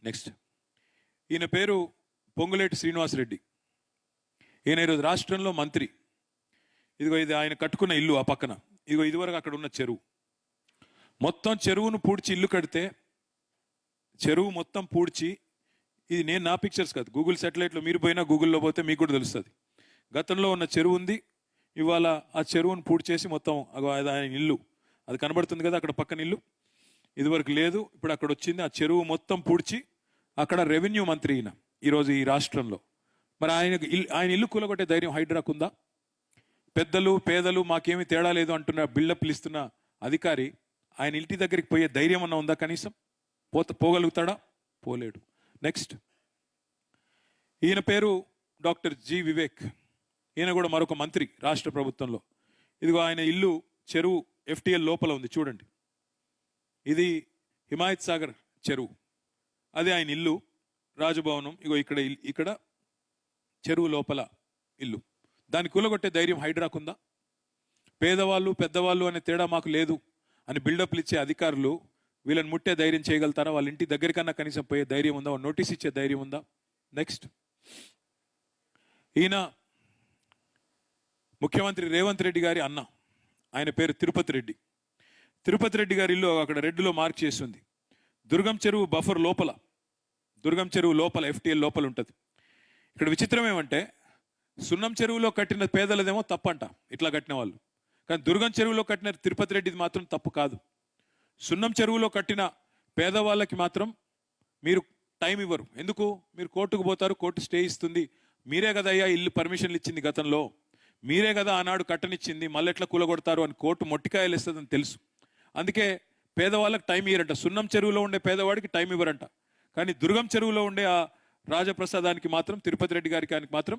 Next ఈయన పేరు పొంగులేటి శ్రీనివాసరెడ్డి. ఈయన ఈరోజు రాష్ట్రంలో మంత్రి. ఇదిగో ఇది ఆయన కట్టుకున్న ఇల్లు, ఆ పక్కన ఇదిగో ఇదివరకు అక్కడ ఉన్న చెరువు. మొత్తం చెరువును పూడ్చి ఇల్లు కడితే, చెరువు మొత్తం పూడ్చి, ఇది నేను నా పిక్చర్స్ కాదు, గూగుల్ శాటిలైట్లో మీరు పోయినా గూగుల్లో పోతే మీకు కూడా తెలుస్తుంది. గతంలో ఉన్న చెరువు ఉంది, ఇవాళ ఆ చెరువును పూడ్చేసి మొత్తం అది ఆయన ఇల్లు, అది కనబడుతుంది కదా అక్కడ పక్కన ఇల్లు, ఇదివరకు లేదు, ఇప్పుడు అక్కడ వచ్చింది. ఆ చెరువు మొత్తం పూడ్చి అక్కడ రెవెన్యూ మంత్రి ఈయన ఈరోజు ఈ రాష్ట్రంలో. మరి ఆయన ఇల్లు కూలగొట్టే ధైర్యం హైడ్రాకుందా? పెద్దలు పేదలు మాకేమీ తేడా లేదు అంటున్న బిల్డప్లు ఇస్తున్న అధికారి ఆయన ఇంటి దగ్గరికి పోయే ధైర్యం అన్న ఉందా? కనీసం పోగలుగుతాడా? పోలేడు. నెక్స్ట్ ఈయన పేరు డాక్టర్ జి వివేక్. ఈయన కూడా మరొక మంత్రి రాష్ట్ర ప్రభుత్వంలో. ఇదిగో ఆయన ఇల్లు చెరువు FTL లోపల ఉంది, చూడండి. ఇది హిమాయత్ సాగర్ చెరువు, అది ఆయన ఇల్లు, రాజభవనం. ఇగో ఇక్కడ చెరువు లోపల ఇల్లు. దాన్ని కూలగొట్టే ధైర్యం హైడ్రాకుందా? పేదవాళ్ళు పెద్దవాళ్ళు అనే తేడా మాకు లేదు అని బిల్డప్లు ఇచ్చే అధికారులు వీళ్ళని ముట్టే ధైర్యం చేయగలుగుతారా? వాళ్ళ ఇంటి దగ్గరికన్నా కనీసం పోయే ధైర్యం ఉందా? నోటీస్ ఇచ్చే ధైర్యం ఉందా? నెక్స్ట్ ఈయన ముఖ్యమంత్రి రేవంత్ రెడ్డి గారి అన్న, ఆయన పేరు తిరుపతి రెడ్డి. తిరుపతి రెడ్డి గారి ఇల్లు అక్కడ రెడ్డిలో మార్క్ చేస్తుంది. దుర్గం చెరువు బఫర్ లోపల, దుర్గం చెరువు లోపల FTL లోపల ఉంటుంది. ఇక్కడ విచిత్రం ఏమంటే, సున్నం చెరువులో కట్టిన పేదలదేమో తప్పంట, ఇట్లా కట్టిన వాళ్ళు. కానీ దుర్గం చెరువులో కట్టిన తిరుపతి రెడ్డిది మాత్రం తప్పు కాదు. సున్నం చెరువులో కట్టిన పేదవాళ్ళకి మాత్రం మీరు టైం ఇవ్వరు. ఎందుకు? మీరు కోర్టుకు పోతారు, కోర్టు స్టే ఇస్తుంది. మీరే కదా అయ్యా ఇల్లు పర్మిషన్లు ఇచ్చింది గతంలో, మీరే కదా ఆనాడు కట్టనిచ్చింది, మళ్ళీ ఎట్లా కూలగొడతారు అని కోర్టు మొట్టికాయలు ఇస్తుందని తెలుసు. అందుకే పేదవాళ్ళకి టైం ఇవ్వరంట. సున్నం చెరువులో ఉండే పేదవాడికి టైం ఇవ్వరంట. కానీ దుర్గం చెరువులో ఉండే ఆ రాజప్రసాదానికి మాత్రం, తిరుపతి రెడ్డి గారికి ఆయనకి మాత్రం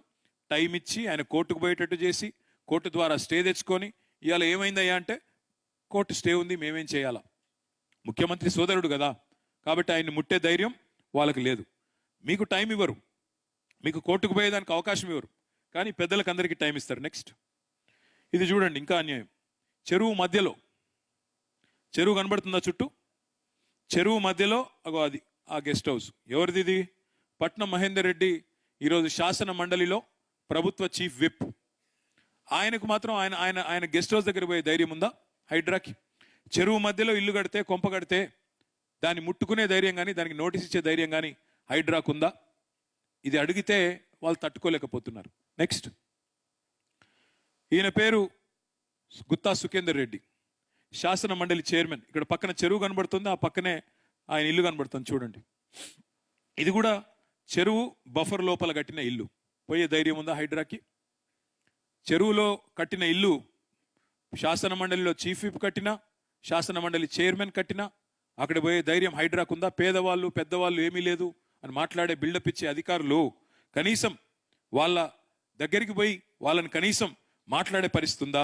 టైం ఇచ్చి ఆయన కోర్టుకు పోయేటట్టు చేసి, కోర్టు ద్వారా స్టే తెచ్చుకొని, ఇవాళ ఏమైందయ్యా అంటే కోర్టు స్టే ఉంది, మేమేం చేయాలా? ముఖ్యమంత్రి సోదరుడు కదా, కాబట్టి ఆయన్ని ముట్టే ధైర్యం వాళ్ళకి లేదు. మీకు టైం ఇవ్వరు, మీకు కోర్టుకు పోయేదానికి అవకాశం ఇవ్వరు, కానీ పెద్దలకు అందరికీ టైం ఇస్తారు. నెక్స్ట్ ఇది చూడండి, ఇంకా అన్యాయం. చెరువు మధ్యలో, చెరువు కనబడుతుందా చుట్టూ? చెరువు మధ్యలో అగో అది ఆ గెస్ట్ హౌస్. ఎవరిది ఇది? పట్నం మహేందర్ రెడ్డి ఈరోజు శాసన మండలిలో ప్రభుత్వ చీఫ్ విప్. ఆయనకు మాత్రం ఆయన గెస్ట్ హౌస్ దగ్గర పోయే ధైర్యం ఉందా హైడ్రాకి? చెరువు మధ్యలో ఇల్లు కడితే, కొంప కడితే దాన్ని ముట్టుకునే ధైర్యం కానీ, దానికి నోటీస్ ఇచ్చే ధైర్యం కానీ హైడ్రాకు ఉందా? ఇది అడిగితే వాళ్ళు తట్టుకోలేకపోతున్నారు. నెక్స్ట్ ఈయన పేరు గుత్తా సుఖేందర్ రెడ్డి, శాసన మండలి చైర్మన్. ఇక్కడ పక్కన చెరువు కనబడుతుంది, ఆ పక్కనే ఆయన ఇల్లు కనబడుతుంది, చూడండి. ఇది కూడా చెరువు బఫర్ లోపల కట్టిన ఇల్లు. పోయే ధైర్యం ఉందా హైడ్రాకి? చెరువులో కట్టిన ఇల్లు శాసన మండలిలో చీఫ్ విప్ కట్టినా, శాసన మండలి చైర్మన్ కట్టినా అక్కడ పోయే ధైర్యం హైడ్రాకు ఉందా? పేదవాళ్ళు పెద్దవాళ్ళు ఏమీ లేదు అని మాట్లాడే బిల్డప్ ఇచ్చే అధికారులు కనీసం వాళ్ళ దగ్గరికి పోయి వాళ్ళని కనీసం మాట్లాడే పరిస్థితి ఉందా?